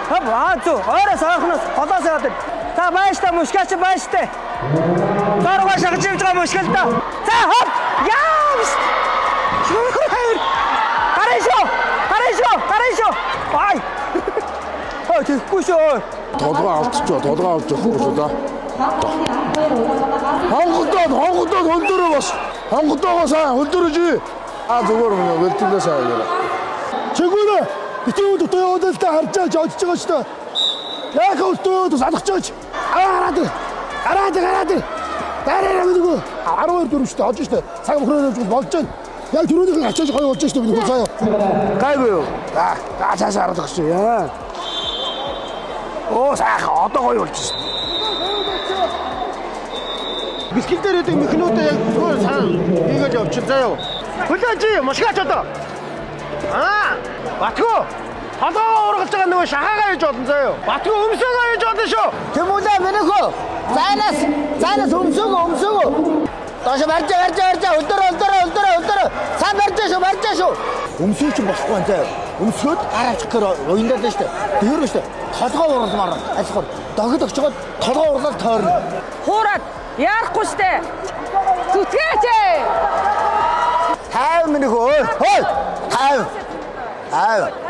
Зүү. Ойроос ойхноос холоос яваад. Та байж та мушкач байж та. Дарга шахаж явж байгаа мушкал та. За хоп. Яа. Гараа. Ай. Тэгэхгүй шүү. Толгой алдчихоо шүү да. Хонгодоо хөлдөрөө бас. Хонгодоогоо сайн хөлдөрөж. Зүгээр вэлтэлээ сайн яа. Чигүүрэ. Битүү дутуу яваад л та харж байгаа ч очиж байгаа шүү дээ. Яг хөлдөө салгаж байгаа. Гараад. Дараараа мэдгүй. 12 4 шүү дээ. Олж шүү дээ. Цаг өхрөө явж болж байна. Яг түрүүнийх нь ачааж гоё болж шүү дээ. Заяа. Гайгүй юу? Цаашаа харуулах шүү яа. Оо сайхан одоо гоё болж шүү. Бискил дээр идэг механуудаа яг зүгээр сайн хийгээд явчих заяа. Хүлээж мушгаач одоо. Батгүй. Халаа ургалж байгаа нөгөө шахаагаа хийж болно заяа. Батгүй өмсөөгөө хийж болно шүү. Тэмүүлээ мэнэхөө. Зайнаас өмсөөгөө. Тоош барьж. Улдөрөө. Сайн барьж шүү. Өмсөөч болохгүй энэ заяа. Өмсгөөд гараачих гэр уяндаад л шүү дээ. Дээр шүү дээ. Толгой уралмаар альхаар догд өгчгөөд толгой урлал тойрно. Хуураад яарахгүй штэ. Зүтгээч. 50 минут хөө. 50.